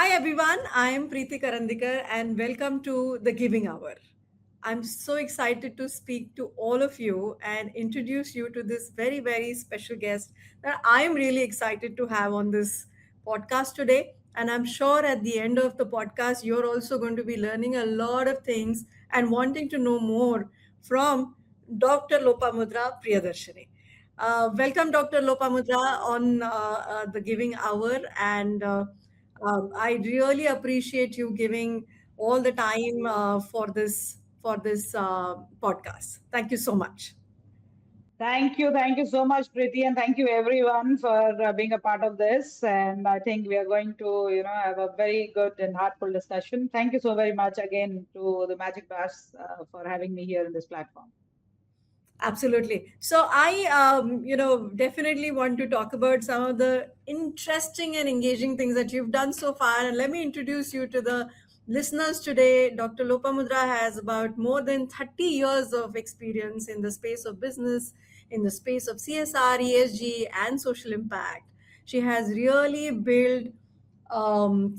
Hi everyone, I am Priti Karandikar and welcome to the Giving Hour. I'm so excited to speak to all of you and introduce you to this very special guest that I am really excited to have on this podcast today. And I'm sure at the end of the podcast, you're also going to be learning a lot of things and wanting to know more from Dr. Lopamudra Priyadarshini. Welcome, Dr. Lopamudra, on the Giving Hour. And I really appreciate you giving all the time for this podcast. Thank you so much. Thank you so much, Priti, and thank you everyone for being a part of this. And I think we are going to, have a very good and heartful discussion. Thank you so very much again to the Magic Bus for having me here in this platform. Absolutely. So definitely want to talk about some of the interesting and engaging things that you've done so far. And let me introduce you to the listeners today. Dr. Lopamudra has about more than 30 years of experience in the space of business, in the space of CSR, ESG, and social impact. She has really built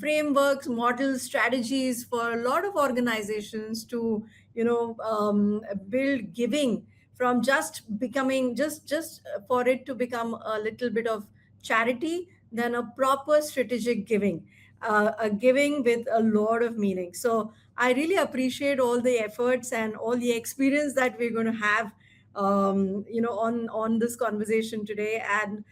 frameworks, models, strategies for a lot of organizations to, build giving from just becoming just for it to become a little bit of charity than a proper strategic giving, a giving with a lot of meaning. So I really appreciate all the efforts and all the experience that we're going to have on this conversation today. And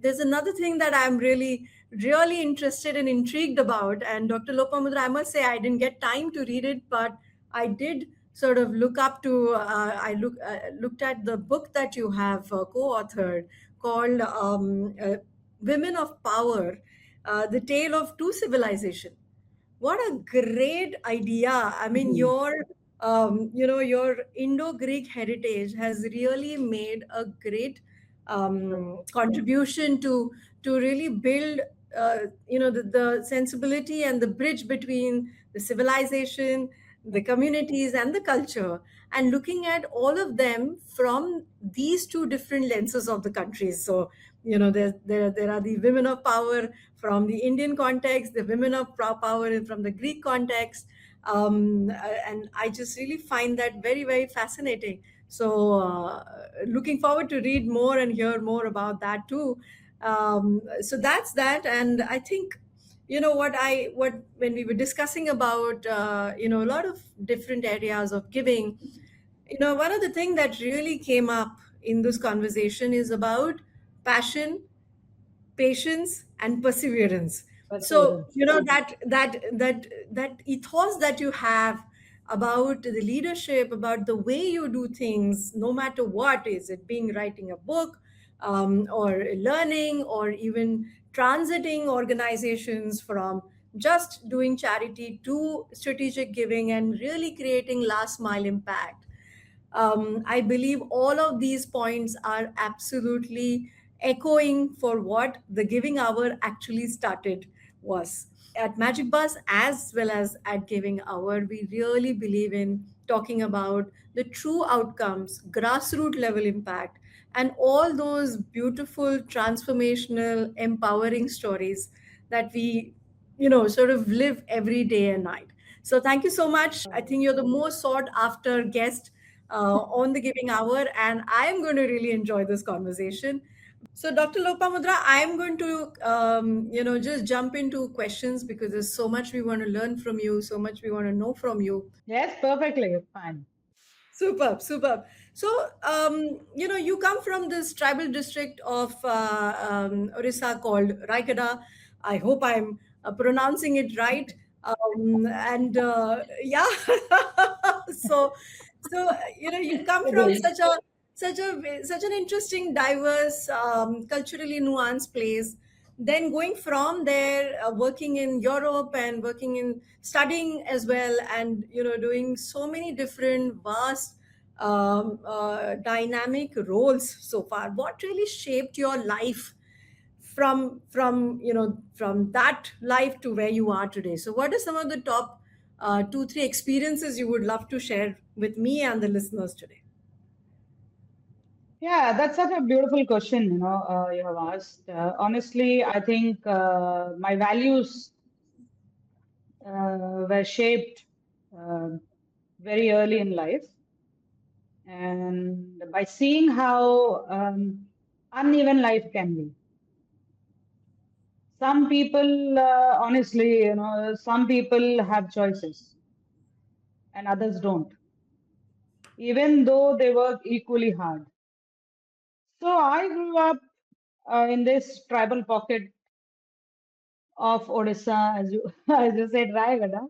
there's another thing that I'm really interested and intrigued about. And Dr. Lopamudra, I must say I didn't get time to read it, but I did sort of look up to looked at the book that you have co-authored called Women of Power, The Tale of Two Civilization. What a great idea. I mean, Mhm. your Indo-Greek heritage has really made a great contribution to really build the sensibility and the bridge between the civilization, the communities, and the culture, and looking at all of them from these two different lenses of the countries. So there are the women of power from the Indian context, the women of power from the Greek context, and I just really find that very fascinating. So looking forward to read more and hear more about that too. So that's that. And I think what when we were discussing about a lot of different areas of giving, one of the things that really came up in this conversation is about passion, patience, and perseverance. So Perseverance. that ethos that you have about the leadership, about the way you do things, no matter what, is it being writing a book, or learning, or even transiting organizations from just doing charity to strategic giving and really creating last mile impact. I believe all of these points are absolutely echoing for what the giving hour actually started was. At Magic Bus as well as at Giving Hour, we really believe in talking about the true outcomes, grassroots level impact, and all those beautiful, transformational, empowering stories that we, sort of live every day and night. So thank you so much. I think you're the most sought after guest on the Giving Hour, and I am going to really enjoy this conversation. So, Dr. Lopamudra, I'm going to, just jump into questions because there's so much we want to learn from you, so much we want to know from you. Yes, perfectly fine. Superb. So, you come from this tribal district of Orissa called Raigada. I hope I'm pronouncing it right. And yeah, so you come It from is. such an interesting, diverse, culturally nuanced place. Then going from there, working in Europe and working in studying as well, and doing so many different vast dynamic roles so far. What really shaped your life from that life to where you are today? So what are some of the top 2 3 experiences you would love to share with me and the listeners today? Yeah, that's such a beautiful question, you have asked. Honestly, I think my values were shaped uh, very early in life, and by seeing how uneven life can be. Some people, honestly, some people have choices and others don't, even though they work equally hard. So I grew up in this tribal pocket of Odisha, as you as you said, Rayagada,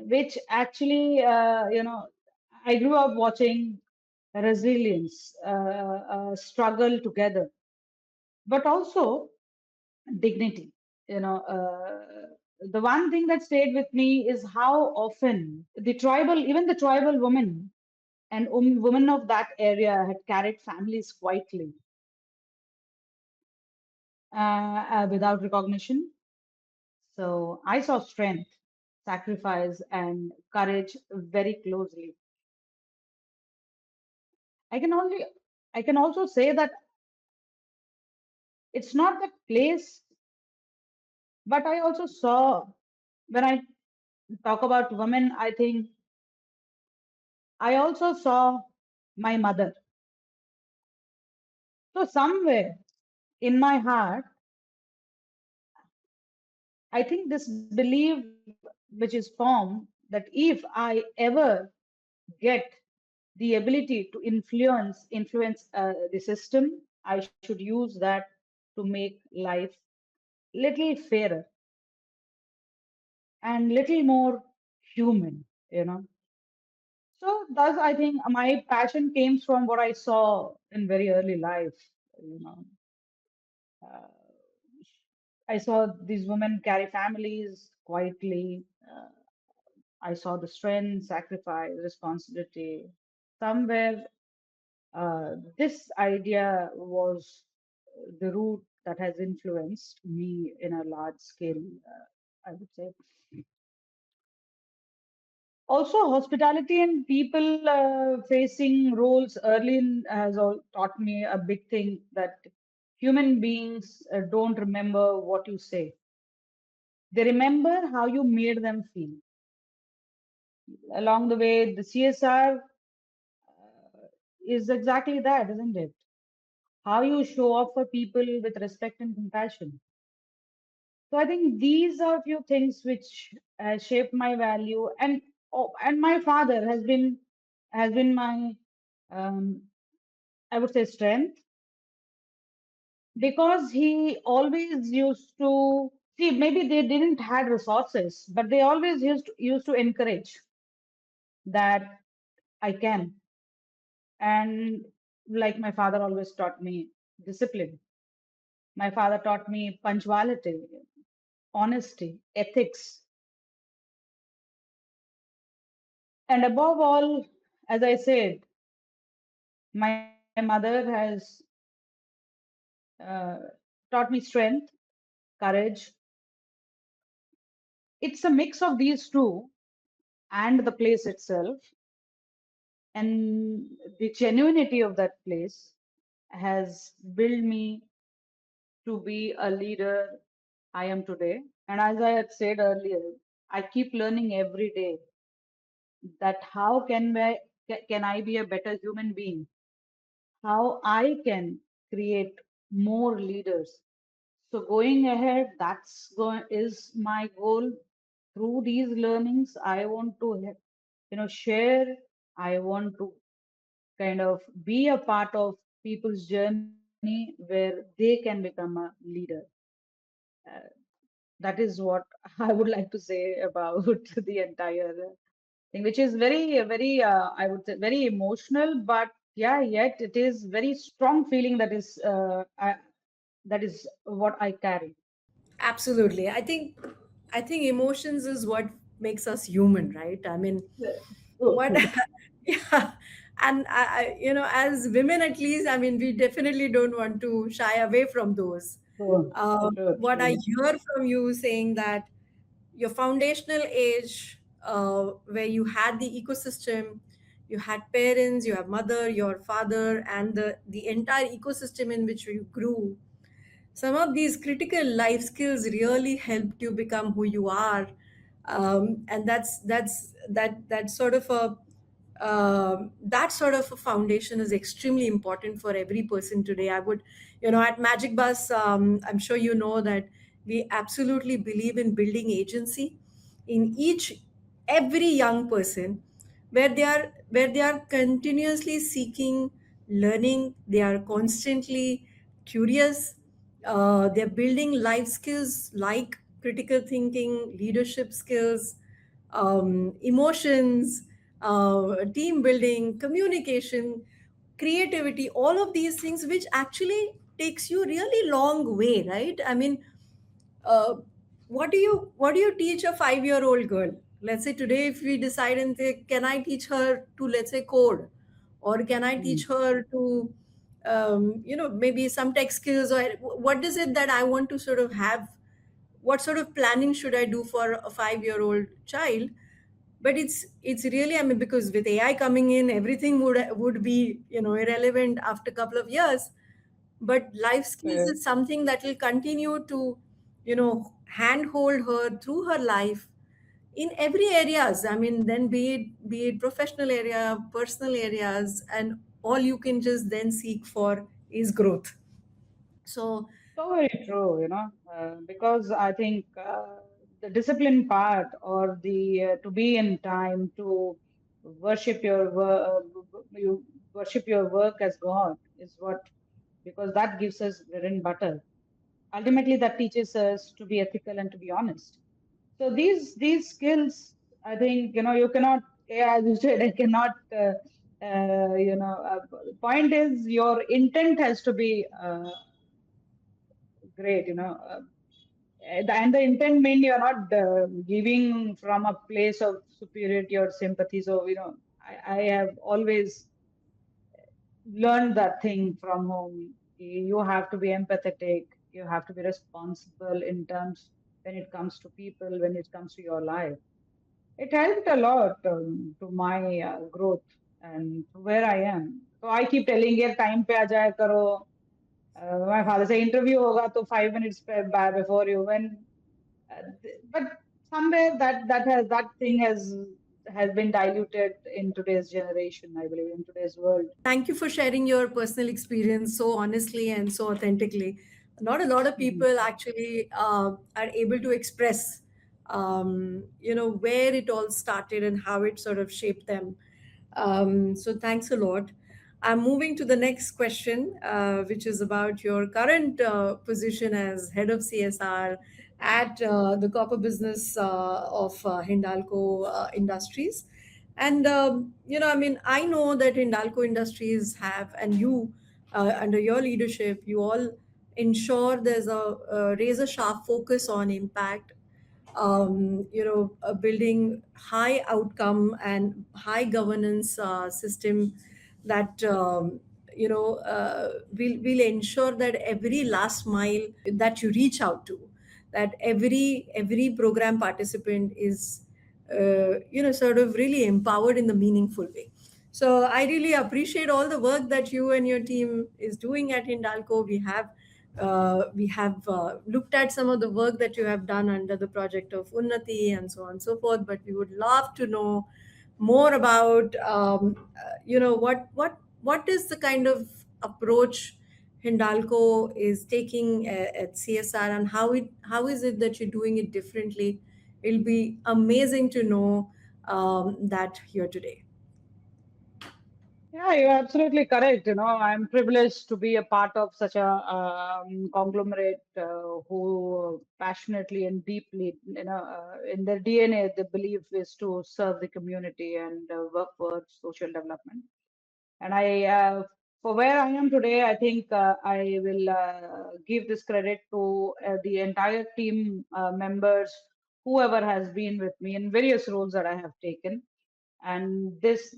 which actually, I grew up watching resilience, struggle together, but also dignity. The one thing that stayed with me is how often even the tribal women and women of that area had carried families quietly, without recognition. So I saw strength, sacrifice, and courage very closely. I can only, I can also say that it's not that place, but I also saw when I talk about women, I think I also saw my mother. So somewhere in my heart, I think this belief which is formed that if I ever get the ability to influence the system, I should use that to make life little fairer and little more human, you know. So thus I think my passion came from what I saw in very early life, you know. Uh, I saw these women carry families quietly. I saw the strength, sacrifice, responsibility. Somewhere, this idea was the root that has influenced me in a large scale, I would say. Also, hospitality and people facing roles early has all taught me a big thing that human beings don't remember what you say. They remember how you made them feel. Along the way, the CSR is exactly that, isn't it? How you show up for people with respect and compassion. So I think these are a few things which shaped my value, and and my father has been my um, I would say strength, because he always used to see, maybe they didn't had resources, but they always used to encourage that I can. And like my father always taught me discipline. My father taught me punctuality, honesty, ethics, and above all, as I said, my mother has uh, taught me strength, courage. It's a mix of these two and the place itself, and the genuinity of that place has built me to be a leader I am today. And as I had said earlier, I keep learning every day that how can I be a better human being? How I can create more leaders. So going ahead, is my goal. Through these learnings, I want to share. I want to kind of be a part of people's journey where they can become a leader. Uh, that is what I would like to say about the entire thing, which is very, I would say, very emotional, but yeah, yet it is very strong feeling that is what I carry. Absolutely. I think emotions is what makes us human, right? I mean, Yeah. True, what true, yeah. And as women, at least, I mean, we definitely don't want to shy away from those. true, true, What I true. hear from you saying that your foundational age, where you had the ecosystem, you had parents, you have mother, your father, and the entire ecosystem in which you grew. some of these critical life skills really helped you become who you are. And that sort of a that sort of a foundation is extremely important for every person today. I would, at Magic Bus, I'm sure you know that we absolutely believe in building agency in each every young person, where they are continuously seeking learning, they are constantly curious, they're building life skills like critical thinking, leadership skills, emotions, team building, communication, creativity, all of these things, which actually takes you really long way, right? I mean, uh, what do you teach a 5-year old girl? Let's say today, if we decide and say, can I teach her to, let's say, code, or can I Mm. teach her to maybe some tech skills, or what is it that I want to sort of have? What sort of planning should I do for a 5-year old child? But it's really, I mean, because with AI coming in, everything would be, irrelevant after a couple of years. But life skills Uh, is something that will continue to, handhold her through her life in every areas. I mean, then be it professional area, personal areas, and all you can just then seek for is growth. So So very true, because I think the discipline part or the to be in time to worship your you worship your work as God is what, because that gives us bread and butter. Ultimately, that teaches us to be ethical and to be honest. So these skills, I think, you cannot, yeah, as you said, I cannot. Point is your intent has to be great. And the intent mean you're not giving from a place of superiority or sympathy. So I have always learned that thing from home. You have to be empathetic. You have to be responsible in terms when it comes to people, when it comes to your life. It helped a lot to my growth and to where I am. So I keep telling her, time pe aa jaya karo. My father say interview hoga to 5 minutes before you when. But somewhere that thing has been diluted in today's generation. I believe in today's world. thank you for sharing your personal experience so honestly and so authentically. Not a lot of Mhm. people actually are able to express, where it all started and how it sort of shaped them. So thanks a lot. I'm moving to the next question, which is about your current position as head of CSR at the copper business of Hindalco Industries. And, I mean, I know that Hindalco Industries have, and you, under your leadership, you all ensure there's a razor sharp focus on impact, building high outcome and high governance system that, will ensure that every last mile that you reach out to, that every program participant is, sort of really empowered in the meaningful way. So I really appreciate all the work that you and your team is doing at Hindalco. We have looked at some of the work that you have done under the project of Unnati and so on and so forth. But we would love to know more about, what is the kind of approach Hindalco is taking at CSR, and how is it that you're doing it differently. It'll be amazing to know that here today. Yeah, you're absolutely correct. I'm privileged to be a part of such a conglomerate who passionately and deeply, in their DNA, the belief is to serve the community and work for social development. And for where I am today, I think I will give this credit to the entire team members, whoever has been with me in various roles that I have taken, and this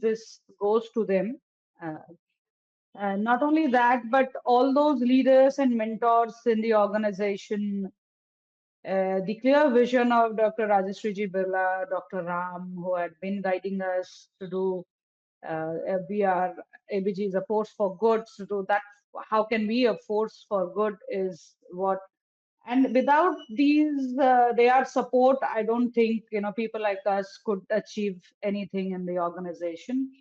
goes to them. Uh, not only that, but all those leaders and mentors in the organization, the clear vision of Dr. Rajashriji Birla, Dr. Ram, who had been guiding us to do, we are ABG is a force for good to do that. how can we a force for good is what. And without these their support, I don't think people like us could achieve anything in the organization.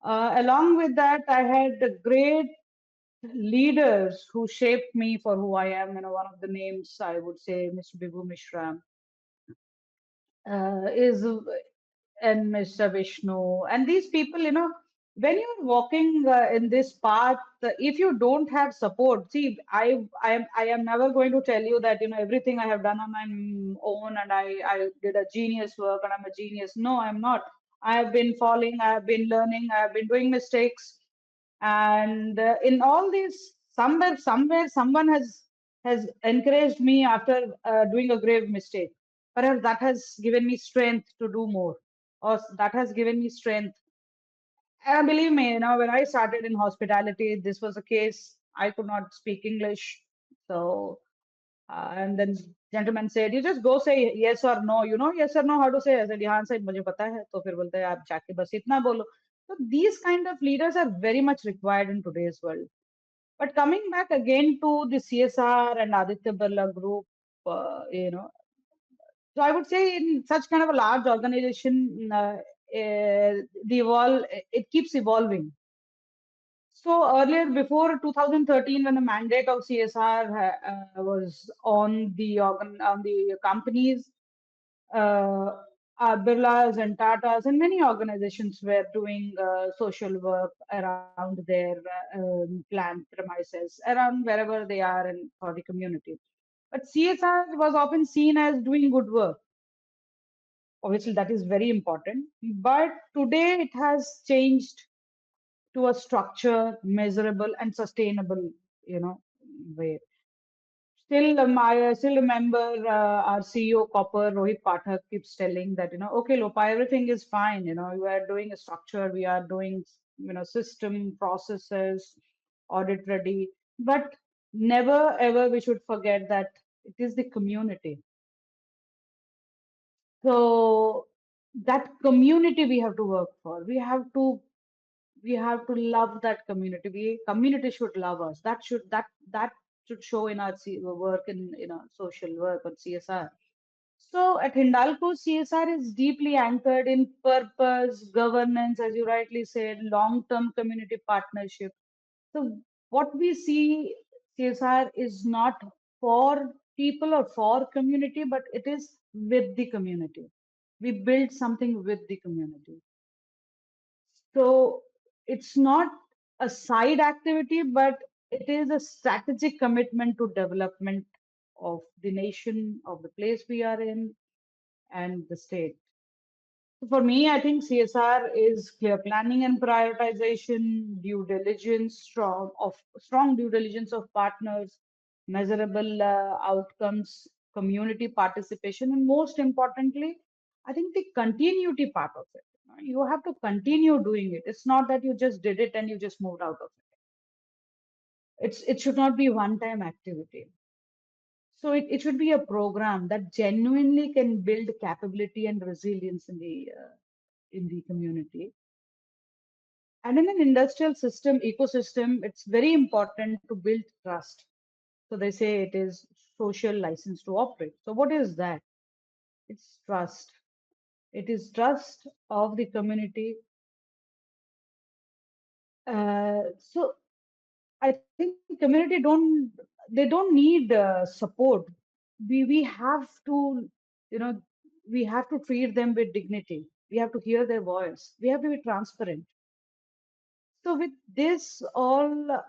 Along with that, I had great leaders who shaped me for who I am. One of the names I would say Mr. Bibhu Mishra is and Mr. Vishnu. And these people, when you're walking in this path, if you don't have support, see, I am never going to tell you that, everything I have done on my own and I did a genius work and I'm a genius. No, I'm not. I have been falling, I have been learning, I have been doing mistakes. And in all this, somewhere, someone has encouraged me after doing a grave mistake. Perhaps that has given me strength to do more, or that has given me strength. And believe me, when I started in hospitality, this was a case. I could not speak English, so and then gentleman said, "You just go say yes or no. You know yes or no how to say." I said, "हाँ साहब मुझे पता है." तो फिर बोलते हैं आप जाके बस इतना बोलो. So these kind of leaders are very much required in today's world. But coming back again to the CSR and Aditya Birla Group, so I would say in such kind of a large organization, it keeps evolving. So earlier, before 2013, when the mandate of CSR was on the companies, uh, Birlas and Tatas and many organizations were doing social work around their plant premises, around wherever they are and for the community. But CSR was often seen as doing good work. Obviously, that is very important. But today it has changed to a structure, measurable and sustainable, way. Still, I still remember our CEO, Copper Rohit Pathak, keeps telling that, okay, Lopa, everything is fine. You are doing a structure, we are doing, system processes, audit ready, but never ever we should forget that it is the community. So that community we have to work for. We have to love that community. Community should love us. That should show in our work in social work or CSR. So at Hindalco, CSR is deeply anchored in purpose, governance, as you rightly said, long-term community partnership. So what we see, CSR is not for people or for community, but it is with the community. We build something with the community. So it's not a side activity, but it is a strategic commitment to development of the nation, of the place we are in, and the state. So for me, I think CSR is clear planning and prioritization, due diligence, strong due diligence of partners, measurable outcomes, community participation, and most importantly, I think the continuity part of it. You have to continue doing it. It's not that you just did it and you just moved out of it. It should not be one-time activity. So it should be a program that genuinely can build capability and resilience in the community. And in an industrial system, ecosystem, it's very important to build trust. So they say it is social license to operate. So what is that? It's trust. It is trust of the community. So I think community don't need support. We have to, you know, we have to treat them with dignity. We have to hear their voice. We have to be transparent. So with this all,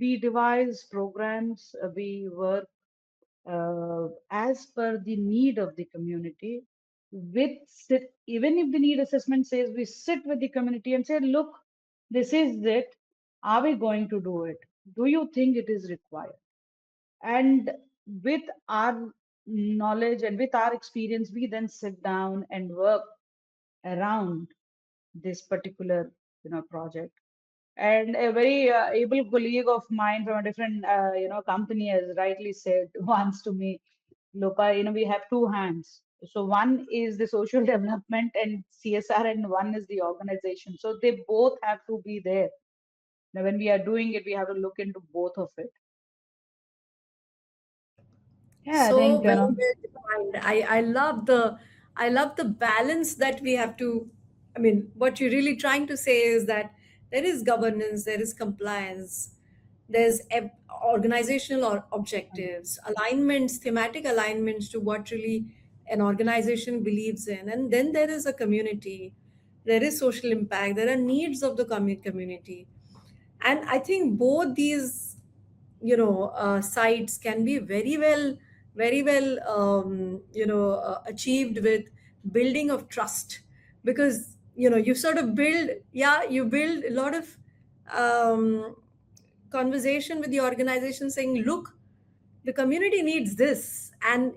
we devise programs, we work as per the need of the community. Even if the need assessment says we sit with the community and say, look, this is it. Are we going to do it? Do you think it is required? And with our knowledge and with our experience, we then sit down and work around this particular project. And a very able colleague of mine from a different company has rightly said once to me, Lopa, we have two hands. So one is the social development and CSR, and one is the organization. So they both have to be there. Now, when we are doing it, we have to look into both of it. Yeah, I So think, very well defined. I love the balance that we have to. I mean, what you're really trying to say is that there is governance, there is compliance, there's organizational objectives, alignments, thematic alignments to what really an organization believes in, and then there is a community, there is social impact, there are needs of the community, and I think both these sites can be very well achieved with building of trust, because you sort of build, yeah, you build a lot of um, conversation with the organization saying, look, the community needs this, and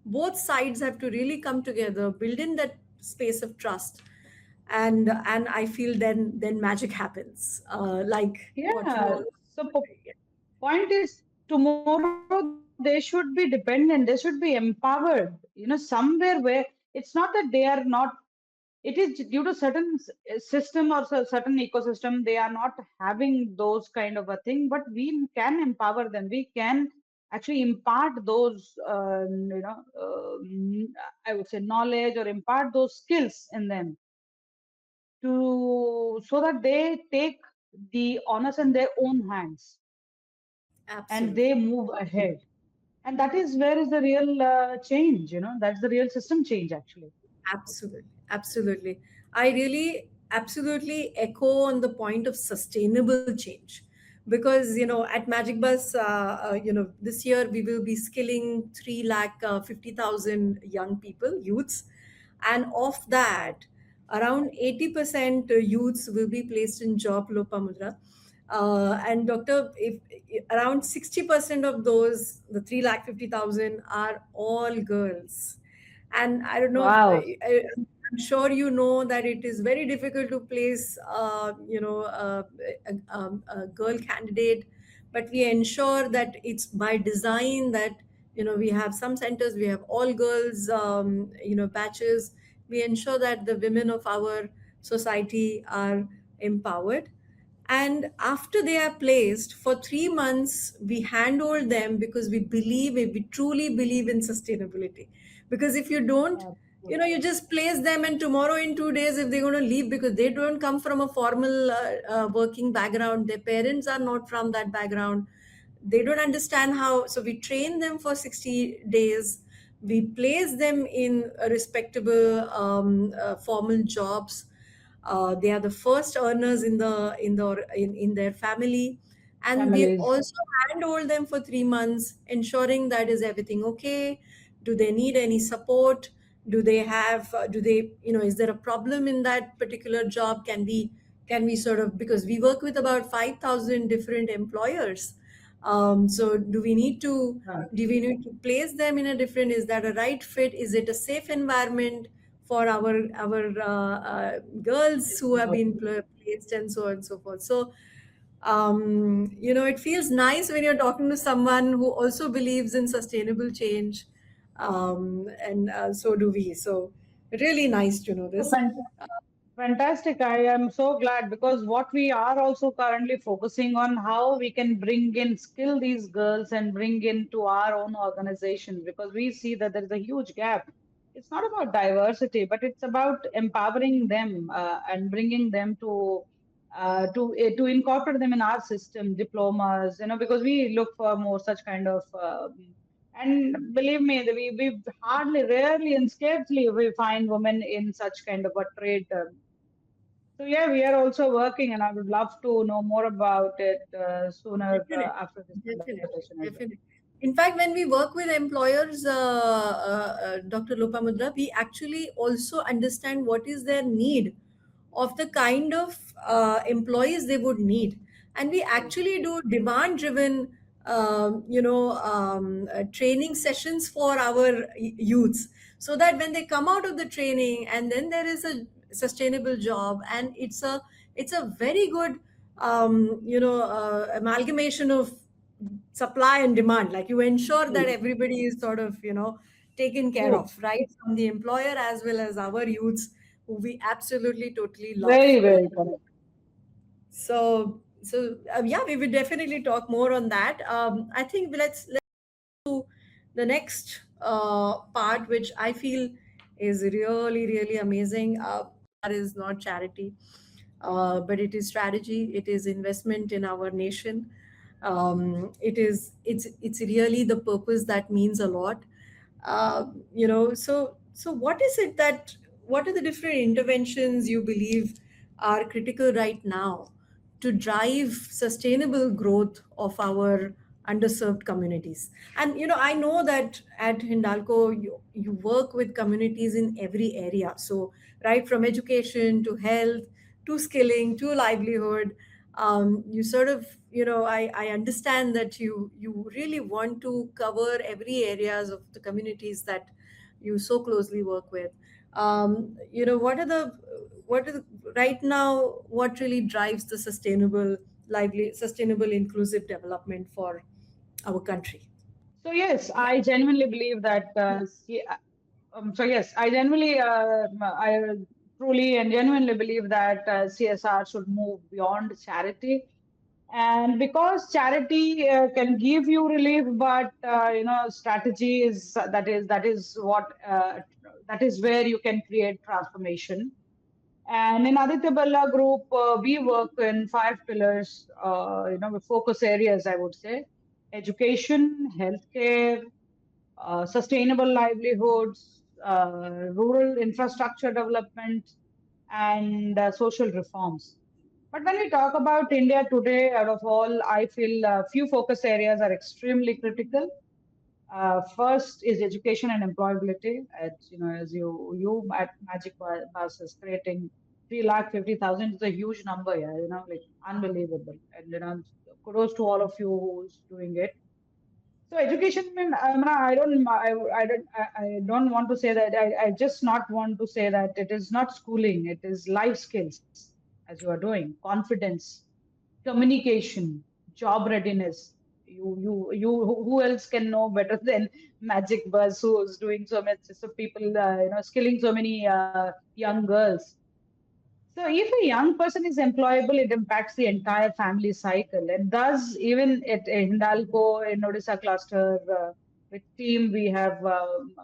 both sides have to really come together, build in that space of trust, and I feel then magic happens, like what you yeah. all. So point is, tomorrow they should be dependent, they should be empowered. Somewhere where it's not that they are not, it is due to certain system or certain ecosystem they are not having those kind of a thing, but we can empower them, we can actually impart those I would say knowledge, or impart those skills in them, to so that they take the honors in their own hands and they Absolutely. move ahead. And that is where is the real change, that's the real system change actually. Absolutely, absolutely. I really absolutely echo on the point of sustainable change, because at Magic Bus, this year we will be skilling 3 lakh 50,000 young people, youths, and of that, around 80% youths will be placed in job Lopamudra. And doctor, if around 60% of those, the 3 lakh 50,000, are all girls. And I don't know if Wow. I'm sure you know that it is very difficult to place a girl candidate, but we ensure that it's by design that we have some centers, we have all girls batches. We ensure that the women of our society are empowered, and after they are placed for 3 months, we handhold them, because we truly believe in sustainability. Because if you don't, you just place them, and tomorrow in 2 days, if they're going to leave, because they don't come from a formal working background, their parents are not from that background, they don't understand how. So we train them for 60 days, we place them in a respectable formal jobs. They are the first earners in their family, and we Families. also handhold them for 3 months, ensuring that is everything okay. Do they need any support? Do they have? Do they? Is there a problem in that particular job? Can we sort of, because we work with about 5,000 different employers. So do we need to place them in a different? Is that a right fit? Is it a safe environment for our girls who have been placed, and so on and so forth. So it feels nice when you're talking to someone who also believes in sustainable change, and so do we. So really nice to know this. Fantastic. I am so glad, because what we are also currently focusing on, how we can bring in, skill these girls and bring into our own organization, because we see that there is a huge gap. It's not about diversity, but it's about empowering them and bringing them to incorporate them in our system, diplomas, because we look for more such kind of and believe me, we hardly, rarely, and scarcely we find women in such kind of a trade. So yeah, we are also working, and I would love to know more about it sooner Definitely, after this definitely, conversation as well. definitely. In fact, when we work with employers, Dr. Lopamudra, we actually also understand what is their need of the kind of employees they would need. And we actually do demand driven training sessions for our youths, so that when they come out of the training, and then there is a sustainable job, and it's a very good amalgamation of supply and demand. Like, you ensure that everybody is sort of taken care True. of, right, from the employer as well as our youths, who we absolutely totally love. Very, very correct. Yeah, we will definitely talk more on that. I think let's to the next part, which I feel is really really amazing. That is not charity, but it is strategy. It is investment in our nation. It's really the purpose that means a lot. So what is it that what are the different interventions you believe are critical right now to drive sustainable growth of our underserved communities? And I know that at Hindalco you work with communities in every area, so right from education to health to skilling to livelihood. You sort of, I understand that you really want to cover every areas of the communities that you so closely work with. What are the right now, what really drives the sustainable inclusive development for our country? So yes, Yeah. I genuinely believe that. So yes, I genuinely, I truly and genuinely believe that CSR should move beyond charity, and because charity can give you relief, but strategy is that is what that is where you can create transformation. And in Aditya Birla Group, we work in five pillars, with focus areas, I would say: education, healthcare, sustainable livelihoods, rural infrastructure development, and social reforms. But when we talk about India today, out of all, I feel few focus areas are extremely critical. First is education and employability. As you at Magic Bus is creating 350,000. It's a huge number, yeah. Like unbelievable. And kudos to all of you who's doing it. So education, I don't want to say that. I just not want to say that it is not schooling. It is life skills as you are doing, confidence, communication, job readiness. Who else can know better than Magic Buzz, who's doing so much, so people, skilling so many young girls. So if a young person is employable, it impacts the entire family cycle. And thus, even at Hindalco in Odisha cluster, with team, we have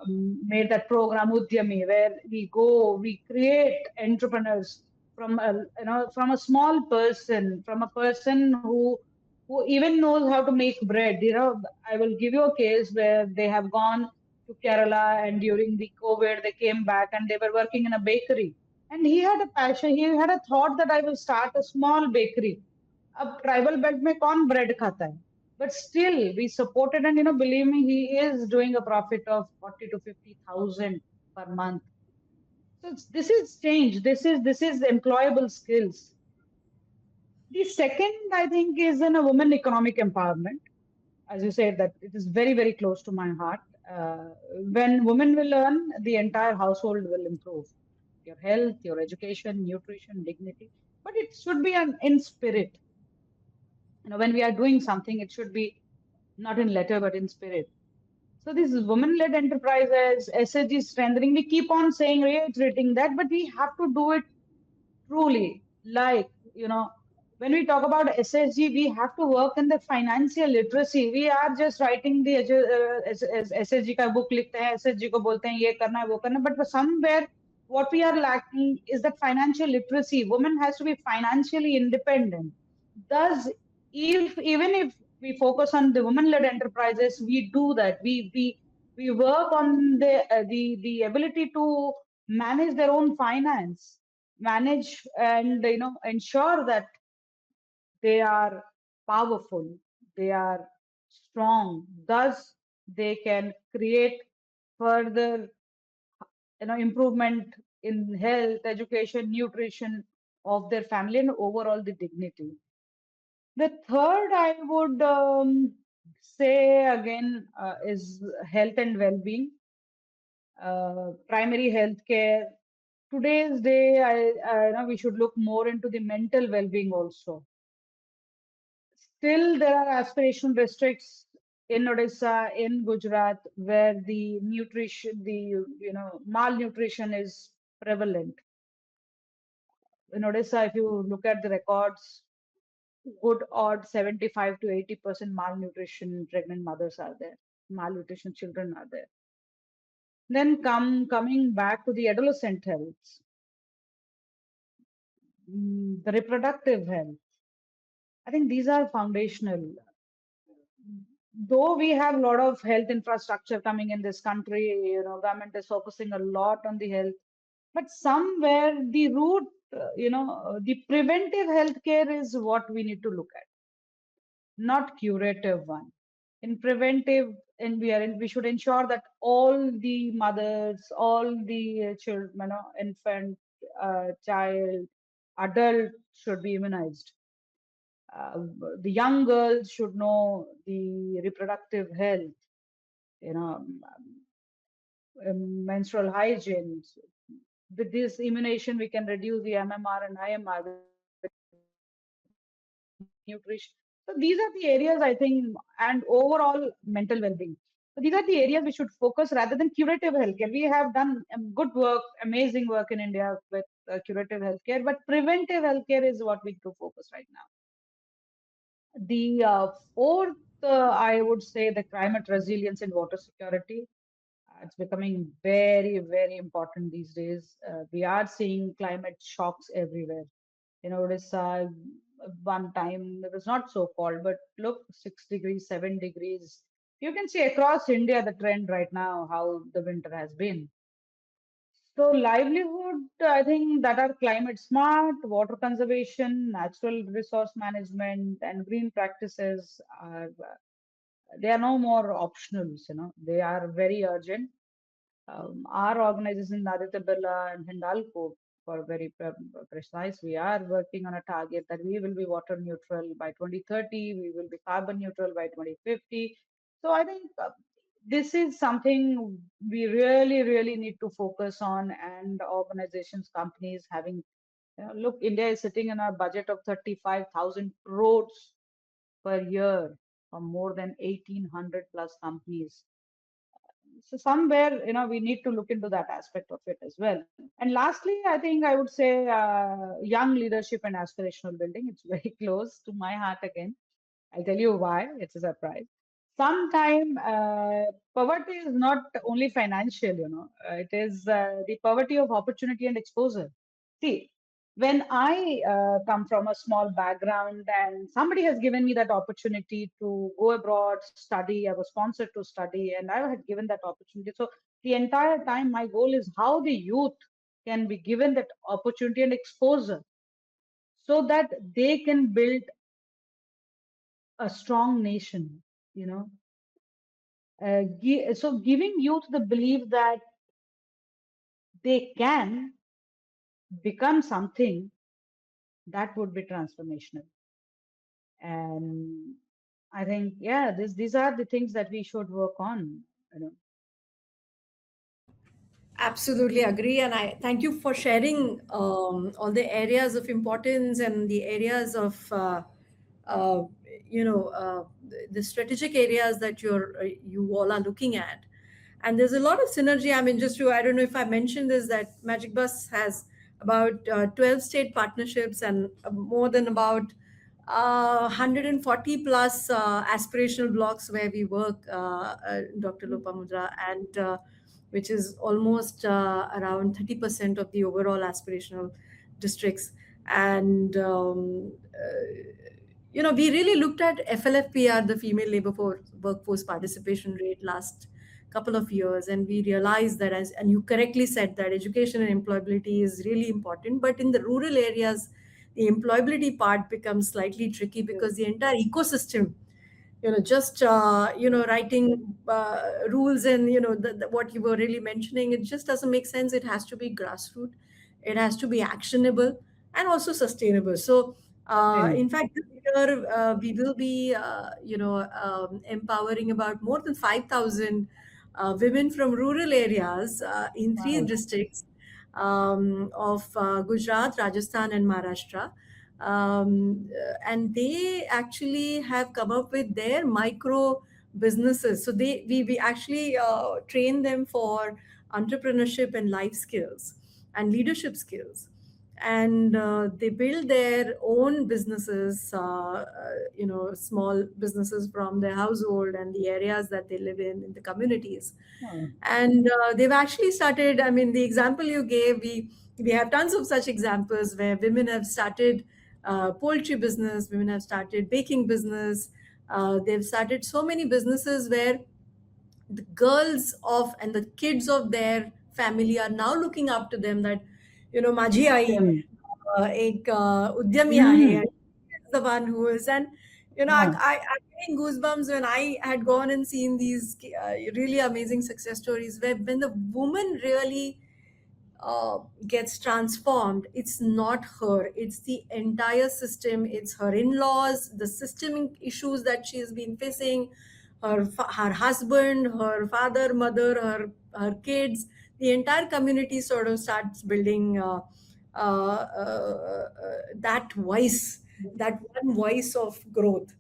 made that program Udyami, where we go, we create entrepreneurs from a small person, from a person who even knows how to make bread. I will give you a case where they have gone to Kerala, and during the COVID, they came back and they were working in a bakery, and he had a passion, he had a thought that I will start a small bakery. अब tribal belt में कौन bread खाता है? But still, we supported, and believe me, he is doing a profit of 40 to 50,000 per month. So this is change. This is employable skills. The second, I think, is in a woman economic empowerment. As you said, that it is very, very close to my heart. When women will earn, the entire household will improve. Your health, your education, nutrition, dignity. But it should be in spirit. When we are doing something, it should be not in letter but in spirit. So this is women-led enterprises, SHG strengthening. We keep on saying, reiterating that, but we have to do it truly. Like, when we talk about SSG, we have to work in the financial literacy. We are just writing the SSG का book लिखते हैं, SSG को बोलते हैं ये करना है वो करना है, but somewhere what we are lacking is that financial literacy. Women has to be financially independent. Thus, if even if we focus on the women-led enterprises, we do that. We work on the ability to manage their own finance, manage, and ensure that they are powerful, they are strong. Thus they can create further improvement in health, education, nutrition of their family, and overall the dignity. The third I would say again is health and well-being, primary health care. Today's day, I know we should look more into the mental well-being also. Still, there are aspirational districts in Odisha, in Gujarat, where the nutrition, the malnutrition is prevalent. In Odisha, if you look at the records, good odd 75 to 80% malnutrition pregnant mothers are there, malnutrition children are there. Then coming back to the adolescent health, the reproductive health. I think these are foundational. Though we have a lot of health infrastructure coming in this country, government is focusing a lot on the health, but somewhere the root, the preventive healthcare is what we need to look at, not curative one. In preventive, and we should ensure that all the mothers, all the children, infant, child, adult should be immunized. uh, the young girls should know the reproductive health, menstrual hygiene. With this immunization, we can reduce the MMR and IMR. With nutrition, so these are the areas I think, and overall mental well-being. So these are the areas we should focus rather than curative healthcare. We have done good work, amazing work in India with curative healthcare, but preventive healthcare is what we need to focus right now. The fourth, I would say, the climate resilience and water security. It's becoming very, very important these days. We are seeing climate shocks everywhere. It is one time it was not so cold, but look, 6 degrees, 7 degrees. You can see across India the trend right now, how the winter has been. So livelihood, I think that are climate smart, water conservation, natural resource management, and green practices are they are no more optionals. They are very urgent. Our organization, Aditya Birla and Hindalco, for very precise, we are working on a target that we will be water neutral by 2030, we will be carbon neutral by 2050. So I think this is something we really, really need to focus on, and organizations, companies having, look, India is sitting in a budget of 35,000 crores per year from more than 1,800 plus companies. So somewhere, we need to look into that aspect of it as well. And lastly, I think I would say young leadership and aspirational building. It's very close to my heart again. I'll tell you why. It's a surprise. Sometime poverty is not only financial, it is the poverty of opportunity and exposure. See, when I come from a small background and somebody has given me that opportunity to go abroad, study, I was sponsored to study, and I had given that opportunity. So the entire time, my goal is how the youth can be given that opportunity and exposure so that they can build a strong nation, you know. So giving youth the belief that they can become something, that would be transformational. And I think, yeah, these are the things that we should work on, you know. Absolutely agree. And I thank you for sharing all the areas of importance and the areas of, uh, the strategic areas that you all are looking at. And there's a lot of synergy. I mean, I don't know if I mentioned this, that Magic Bus has about 12 state partnerships and more than about 140 plus aspirational blocks where we work, Dr. Lopamudra, and which is almost around 30% of the overall aspirational districts. And, we really looked at FLFPR, the female labor force workforce participation rate, last couple of years, and we realized that, and you correctly said, that education and employability is really important, but in the rural areas, the employability part becomes slightly tricky because the entire ecosystem, just writing rules, and what you were really mentioning, it just doesn't make sense. It has to be grassroots, it has to be actionable, and also sustainable. So in Sustainable. fact, this year we will be empowering about more than 5,000 women from rural areas in three Wow. districts of Gujarat, Rajasthan, and Maharashtra. And they actually have come up with their micro businesses. So we actually train them for entrepreneurship and life skills and leadership skills. and they build their own businesses, small businesses from their household and the areas that they live in the communities. And they've actually started, I mean, the example you gave, we have tons of such examples where women have started poultry business, women have started baking business, they've started so many businesses where the girls of and the kids of their family are now looking up to them, that माझी आई Them. एक उद्यमी आहे, Mm. and is the one who is. And I'm getting goosebumps when I had gone and seen these really amazing success stories where when the woman really gets transformed, it's not her, it's the entire system, it's her in-laws, the systemic issues that she's been facing, her husband, her father, mother, her kids, the entire community sort of starts building that voice, that one voice of growth.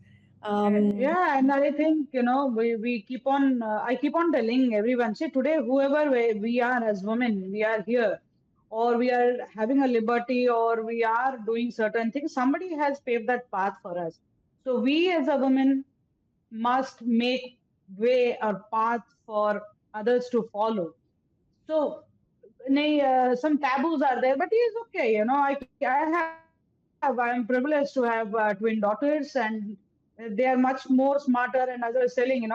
um, Yeah, and I think, we keep on, I keep on telling everyone, say today, whoever we are as women, we are here, or we are having a liberty, or we are doing certain things, somebody has paved that path for us. So we as a woman must make way or path for others to follow. So, some taboos are there, but it is okay. I am privileged to have twin daughters, and they are much more smarter. And as I was telling,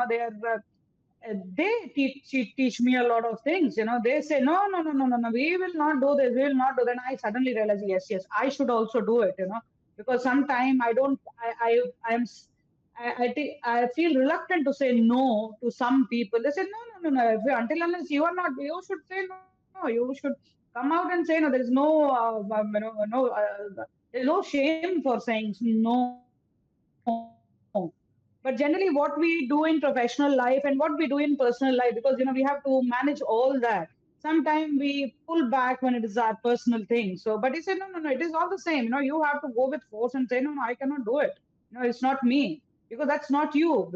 they teach me a lot of things. They say, no, no, no, no, no, no, we will not do this, we will not do that. And I suddenly realize, yes, yes, I should also do it. Because sometimes I don't, I am. I feel reluctant to say no to some people. They say, no, no, no, no. Until unless you are not, you should say no. You should come out and say no. There is no, there's no shame for saying no. But generally, what we do in professional life and what we do in personal life, because we have to manage all that. Sometimes we pull back when it is our personal thing. So, but he said, no, no, no. It is all the same. You have to go with force and say, no, no, I cannot do it. It's not me, because that's not you.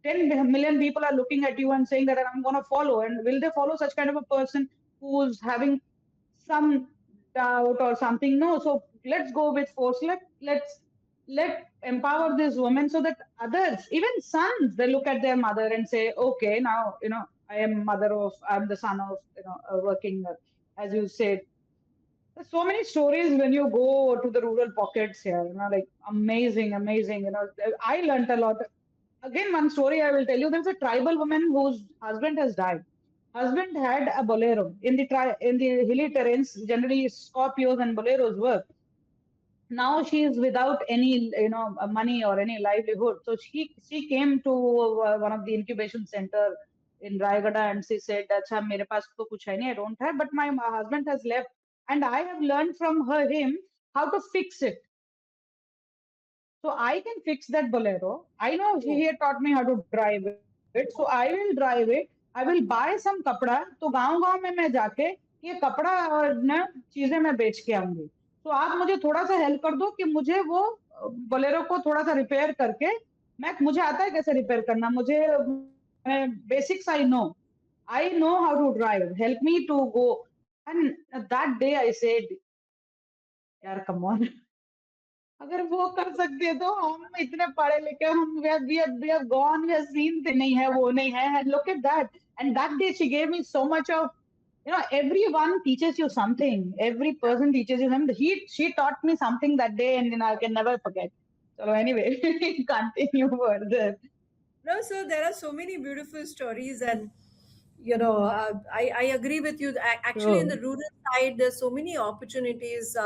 10 million people are looking at you and saying that I'm going to follow. And will they follow such kind of a person who's having some doubt or something? No. So let's go with force. Let empower this woman so that others, even sons, they look at their mother and say, okay, now I'm the son of working, as you said. There's so many stories when you go to the rural pockets here, like amazing, amazing. I learned a lot. Again, one story I will tell you. There's a tribal woman whose husband has died. Husband had a bolero in the hilly terrains. Generally, Scorpios and boleros work. Now she is without any money or any livelihood. So she came to one of the incubation center in Raigada, and she said, "Acha, mere paas to kuch hai nahi, I don't have, but my husband has left, and I have learned from him how to fix it. So I can fix that Bolero. I know he had taught me how to drive it. So I will drive it. I will buy some कपड़ा. तो गांव-गांव में मैं जाके ये कपड़ा और ना चीजें मैं बेच के आऊंगी. तो आप मुझे थोड़ा सा हेल्प कर दो कि मुझे वो बोलेरो को थोड़ा सा रिपेयर करके मुझे आता है कैसे रिपेयर करना. Basics I know. I know how to drive. Help me to go. And that day I said, यार come on. अगर वो कर सकते हैं तो हम इतने पढ़े लिखे हम we have gone, we have seen नहीं है वो नहीं है, and look at that. And that day she gave me so much of, everyone teaches you something, every person teaches you something. She taught me something that day, and I can never forget. So anyway, continue further. No, so there are so many beautiful stories, and I agree with you. Actually, in the True. rural side, there's so many opportunities.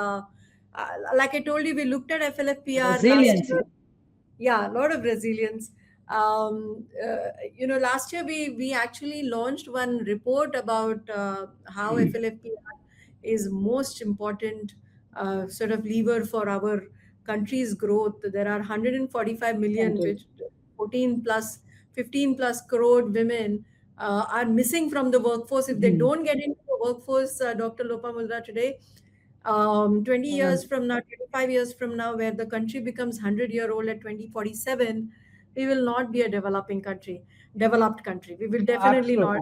Like I told you, we looked at FLFPR last Resilience. year. Yeah, a lot of resilience. Last year we actually launched one report about how FLFPR is most important sort of lever for our country's growth. There are 145 million, Country. which 14 plus 15 plus crore women are missing from the workforce. If they Mhm. don't get into the workforce, Dr. Lopamudra, today, 20 years Uh, from now, 25 years from now, where the country becomes 100-year-old at 2047, we will not be a developed country. We will definitely not.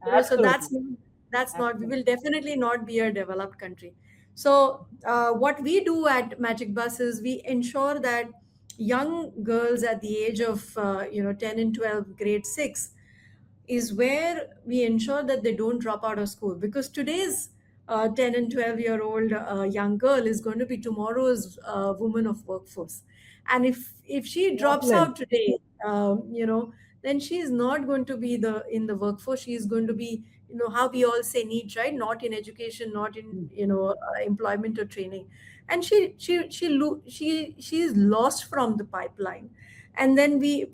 Absolutely. So Absolutely. that's not, we will Absolutely. definitely not be a developed country. So what we do at Magic Bus is we ensure that young girls at the age of 10 and 12, grade 6, is where we ensure that they don't drop out of school, because today's 10 and 12-year-old young girl is going to be tomorrow's woman of workforce. And if she drops Lovely. out today, then she is not going to be the in the workforce. She is going to be, how we all say, neat, right? Not in education, not in employment or training. And she is lost from the pipeline. And then we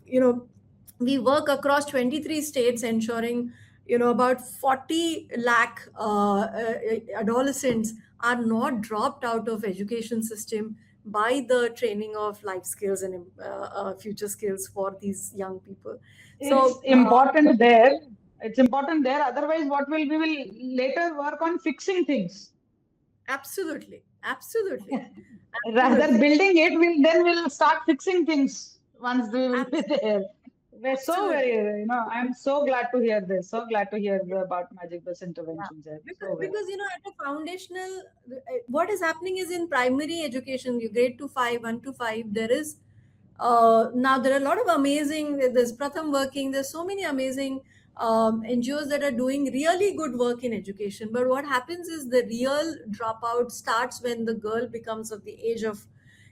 work across 23 states, ensuring about 40 lakh adolescents are not dropped out of education system by the training of life skills and future skills for these young people. It's So important there. It's important there. Otherwise, what will we will later work on fixing things. absolutely, absolutely, Rather absolutely, building it, we'll start fixing things once we will be there. We're so very, absolutely. I'm so glad to hear this. So glad to hear about Magic Bus Yeah, interventions there. because So well. at a foundational, what is happening is in primary education, you grade to 5, 1 to 5, there is now there are a lot of amazing. There's Pratham working. There's so many amazing NGOs that are doing really good work in education. But what happens is the real dropout starts when the girl becomes of the age of,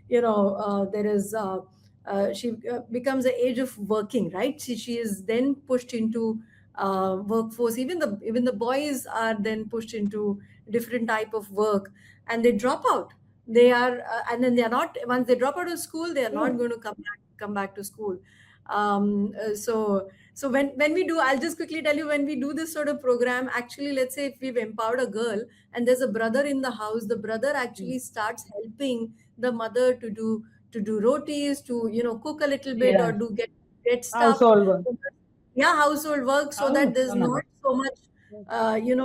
there is. She becomes the age of working, right? She is then pushed into workforce. Even the boys are then pushed into different type of work, and they drop out. They are and then they are not, once they drop out of school, they are not True. going to come back to school. So when we do, I'll just quickly tell you, when we do this sort of program, actually, let's say if we've empowered a girl and there's a brother in the house, the brother actually starts helping the mother to do rotis, to cook a little bit, or Yeah. do get stuff. Household work. Yeah, household work, so Oh, that there's so nice. not so much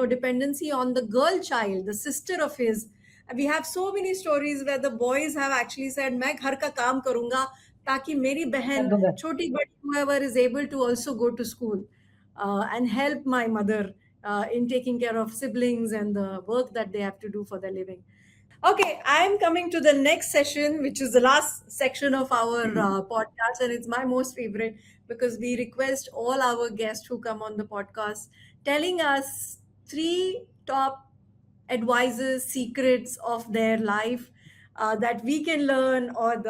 dependency on the girl child, the sister of his. We have so many stories where the boys have actually said, मैं घर का काम करूंगा ताकि मेरी बहन, कर दूंगा. छोटी बड़ी, whoever is able to also go to school and help my mother in taking care of siblings and the work that they have to do for their living. Okay, I'm coming to the next session, which is the last section of our podcast, and it's my most favorite, because we request all our guests who come on the podcast telling us three top advices, secrets of their life that we can learn, or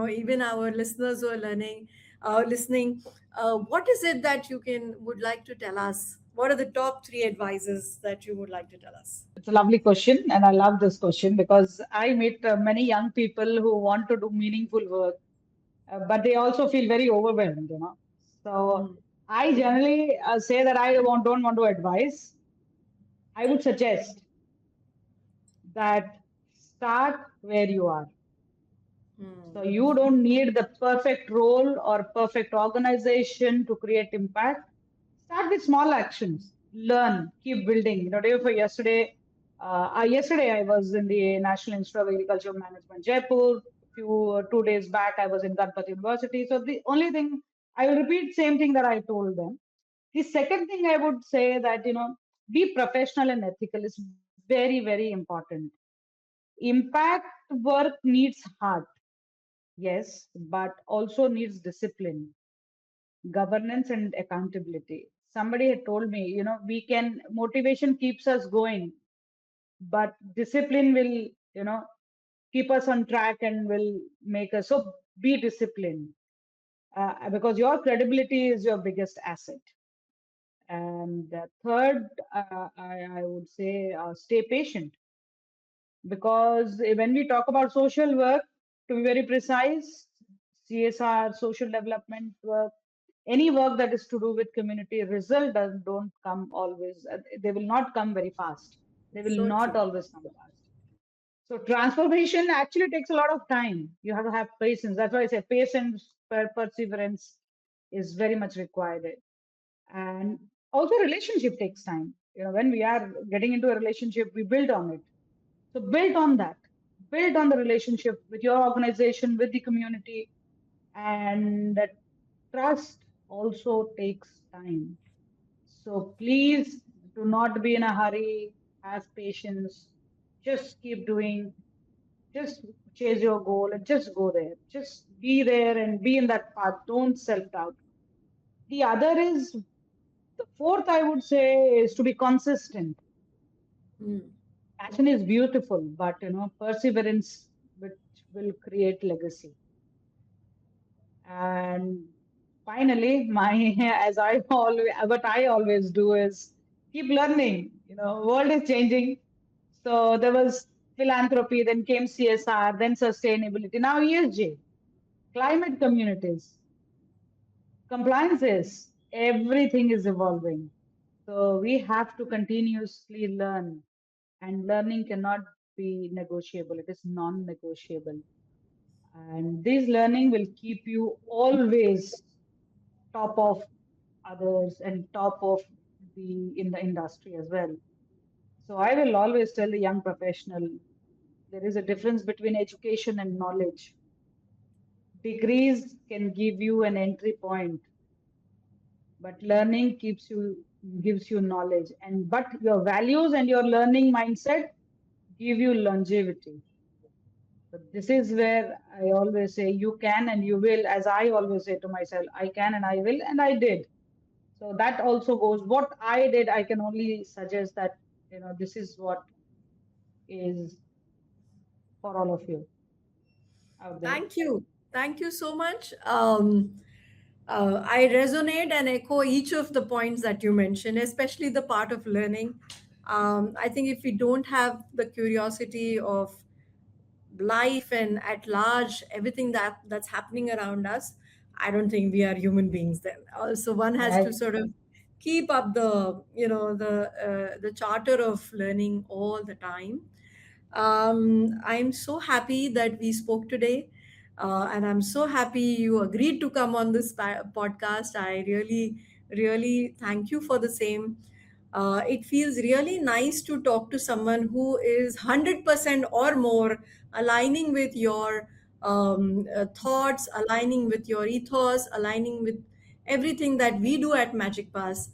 even our listeners who are listening. What is it that you would like to tell us? What are the top three advices that you would like to tell us? It's a lovely question, and I love this question because I meet many young people who want to do meaningful work, but they also feel very overwhelmed. So Hmm. I generally say that don't want to advise. I would suggest that start where you are. So Hmm. you don't need the perfect role or perfect organization to create impact. Start with small actions. Learn, keep building. Day for yesterday, yesterday I was in the National Institute of Agricultural Management, Jaipur. 2 days back, I was in Ganpati University. So the only thing I will repeat same thing that I told them. The second thing I would say that be professional and ethical is very very important. Impact work needs heart, yes, but also needs discipline, governance, and accountability. Somebody had told me, motivation keeps us going, but discipline will, keep us on track and will make us. So be disciplined because your credibility is your biggest asset. And third, I would say stay patient because when we talk about social work, to be very precise, CSR, social development work, any work that is to do with community result don't come always. They will not come very fast. They will So not true. always come fast. So transformation actually takes a lot of time. You have to have patience. That's why I say patience, perseverance is very much required. And also relationship takes time. When we are getting into a relationship, we build on it. So build on that. Build on the relationship with your organization, with the community, and that trust also takes time. So please do not be in a hurry. Have patience. Just keep doing, just chase your goal and just go there. Just be there and be in that path. Don't self doubt. The other is, the fourth, I would say, is to be consistent. Mm. Passion is beautiful, but perseverance which will create legacy. And finally, my as I always what I always do is keep learning. World is changing. So there was philanthropy, then came CSR, then sustainability, now ESG, climate communities, compliances, everything is evolving. So we have to continuously learn, and learning cannot be negotiable. It is non-negotiable. And this learning will keep you always top of others and top of the in the industry as well. So I will always tell the young professional, there is a difference between education and knowledge. Degrees can give you an entry point, but learning gives you knowledge, and but your values and your learning mindset give you longevity. So this is where I always say you can and you will, as I always say to myself, I can and I will, and I did. So that also goes. What I did, I can only suggest that this is what is for all of you out there. Thank you. Thank you so much. I resonate and echo each of the points that you mentioned, especially the part of learning. I think if we don't have the curiosity of life and at large everything that's happening around us, I don't think we are human beings then. Also, one has to Right. sort of keep up the charter of learning all the time. I'm so happy that we spoke today, and I'm so happy you agreed to come on this podcast. I really, really thank you for the same. It feels really nice to talk to someone who is 100% or more aligning with your thoughts, aligning with your ethos, aligning with everything that we do at Magic Pass.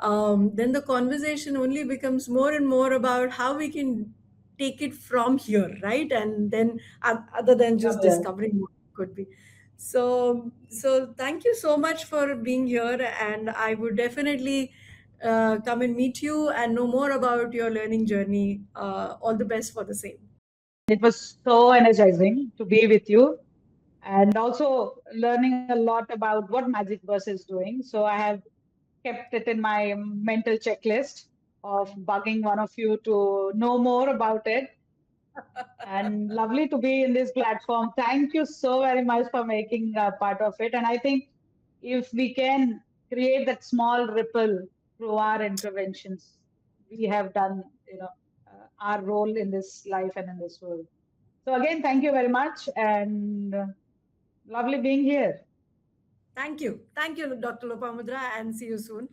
Then the conversation only becomes more and more about how we can take it from here, right? And then other than just From there. discovering what it could be. So thank you so much for being here, and I would definitely come and meet you and know more about your learning journey. All the best for the same. It was so energizing to be with you, and also learning a lot about what Magic Bus is doing. So I have kept it in my mental checklist of bugging one of you to know more about it. And lovely to be in this platform. Thank you so very much for making part of it. And I think if we can create that small ripple through our interventions, we have done, our role in this life and in this world. So again, thank you very much, and lovely being here. Thank you. Thank you, Dr. Lopamudra, and see you soon.